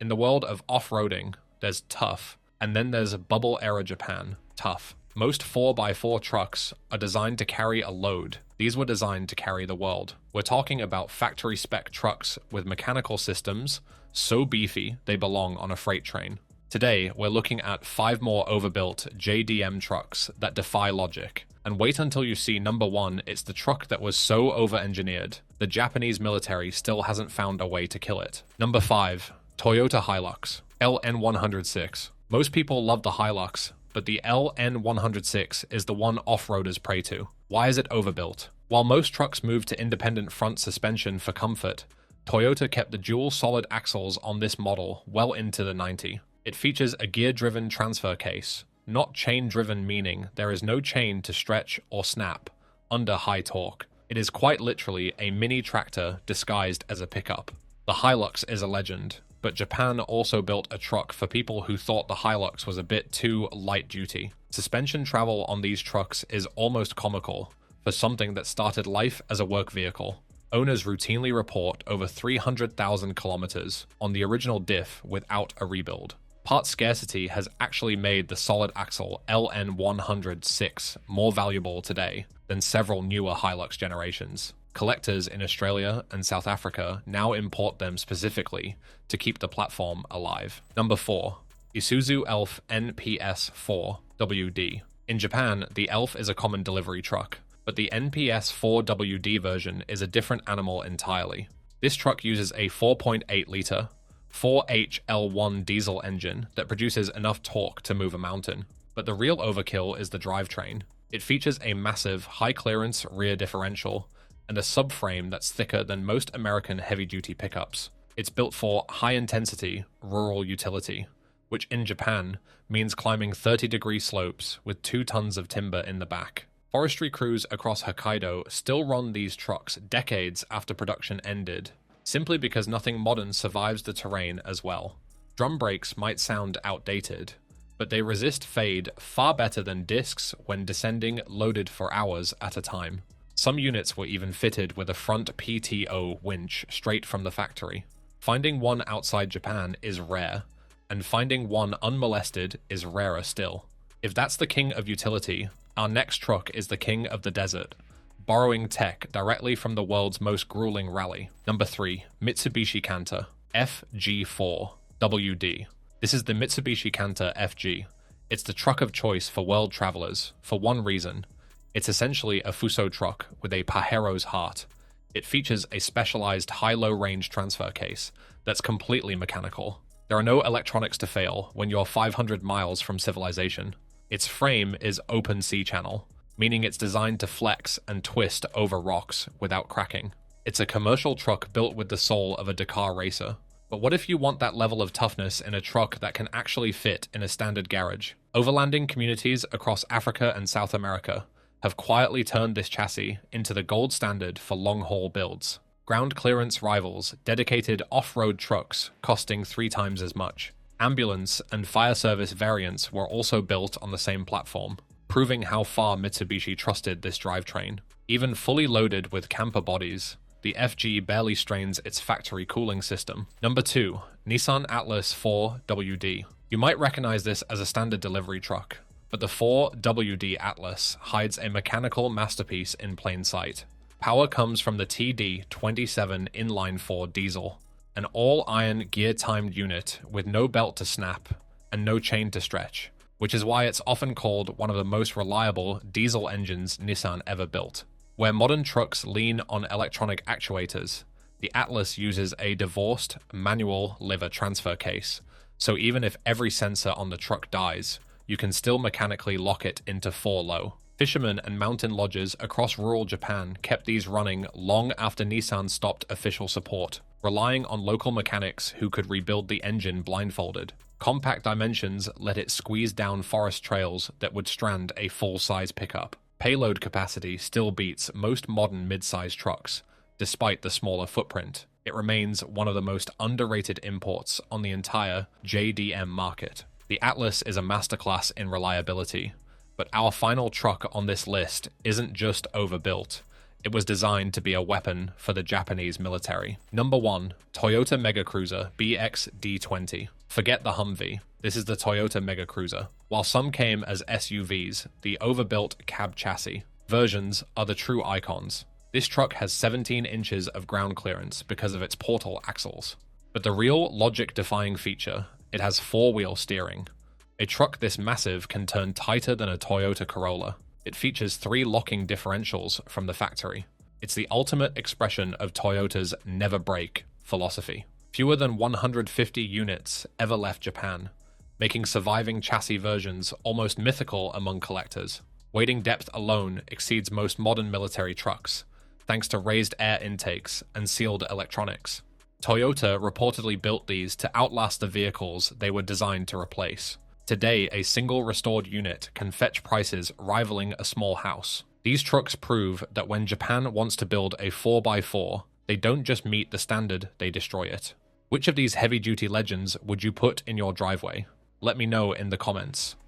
In the world of off-roading, there's tough, and then there's bubble era Japan, tough. Most 4x4 trucks are designed to carry a load. These were designed to carry the world. We're talking about factory spec trucks with mechanical systems so beefy they belong on a freight train. Today, we're looking at 5 more overbuilt JDM trucks that defy logic. And wait until you see number 1, it's the truck that was so over-engineered, the Japanese military still hasn't found a way to kill it. Number 5, Toyota Hilux LN106. Most people love the Hilux, but the LN106 is the one off-roaders pray to. Why is it overbuilt? While most trucks moved to independent front suspension for comfort, Toyota kept the dual solid axles on this model well into the 90s. It features a gear-driven transfer case, not chain-driven, meaning there is no chain to stretch or snap under high torque. It is quite literally a mini tractor disguised as a pickup. The Hilux is a legend, but Japan also built a truck for people who thought the Hilux was a bit too light-duty. Suspension travel on these trucks is almost comical for something that started life as a work vehicle. Owners routinely report over 300,000 kilometers on the original diff without a rebuild. Part scarcity has actually made the solid axle LN106 more valuable today than several newer Hilux generations. Collectors in Australia and South Africa now import them specifically to keep the platform alive. Number 4, Isuzu Elf NPS 4WD. In Japan, the Elf is a common delivery truck, but the NPS 4WD version is a different animal entirely. This truck uses a 4.8-liter 4HL1 diesel engine that produces enough torque to move a mountain. But the real overkill is the drivetrain. It features a massive, high-clearance rear differential and a subframe that's thicker than most American heavy-duty pickups. It's built for high-intensity, rural utility, which in Japan means climbing 30-degree slopes with 2 tons of timber in the back. Forestry crews across Hokkaido still run these trucks decades after production ended, simply because nothing modern survives the terrain as well. Drum brakes might sound outdated, but they resist fade far better than discs when descending loaded for hours at a time. Some units were even fitted with a front PTO winch straight from the factory. Finding one outside Japan is rare, and finding one unmolested is rarer still. If that's the king of utility, our next truck is the king of the desert, borrowing tech directly from the world's most grueling rally. Number 3, Mitsubishi Canter FG4WD. This is the Mitsubishi Canter FG. It's the truck of choice for world travelers, for one reason. It's essentially a Fuso truck with a Pajero's heart. It features a specialized high-low range transfer case that's completely mechanical. There are no electronics to fail when you're 500 miles from civilization. Its frame is open C-channel, meaning it's designed to flex and twist over rocks without cracking. It's a commercial truck built with the soul of a Dakar racer. But what if you want that level of toughness in a truck that can actually fit in a standard garage? Overlanding communities across Africa and South America have quietly turned this chassis into the gold standard for long-haul builds. Ground clearance rivals, dedicated off-road trucks costing 3 times as much. Ambulance and fire service variants were also built on the same platform, proving how far Mitsubishi trusted this drivetrain. Even fully loaded with camper bodies, the FG barely strains its factory cooling system. Number 2, Nissan Atlas 4WD. You might recognize this as a standard delivery truck, but the 4WD Atlas hides a mechanical masterpiece in plain sight. Power comes from the TD27 inline-4 diesel, an all-iron gear-timed unit with no belt to snap and no chain to stretch, which is why it's often called one of the most reliable diesel engines Nissan ever built. Where modern trucks lean on electronic actuators, the Atlas uses a divorced manual lever transfer case, so even if every sensor on the truck dies, you can still mechanically lock it into 4-low. Fishermen and mountain lodges across rural Japan kept these running long after Nissan stopped official support, relying on local mechanics who could rebuild the engine blindfolded. Compact dimensions let it squeeze down forest trails that would strand a full-size pickup. Payload capacity still beats most modern mid-size trucks, despite the smaller footprint. It remains one of the most underrated imports on the entire JDM market. The Atlas is a masterclass in reliability, but our final truck on this list isn't just overbuilt, It was designed to be a weapon for the Japanese military. Number 1. Toyota Mega Cruiser BX D20. Forget the Humvee. This is the Toyota Mega Cruiser. While some came as SUVs, the overbuilt cab chassis versions are the true icons. This truck has 17 inches of ground clearance because of its portal axles. But the real logic-defying feature, it has 4-wheel steering. A truck this massive can turn tighter than a Toyota Corolla. It features 3 locking differentials from the factory. It's the ultimate expression of Toyota's never break philosophy. Fewer than 150 units ever left Japan, making surviving chassis versions almost mythical among collectors. Weighting depth alone exceeds most modern military trucks, thanks to raised air intakes and sealed electronics. Toyota reportedly built these to outlast the vehicles they were designed to replace. Today, a single restored unit can fetch prices rivaling a small house. These trucks prove that when Japan wants to build a 4x4, they don't just meet the standard, they destroy it. Which of these heavy-duty legends would you put in your driveway? Let me know in the comments.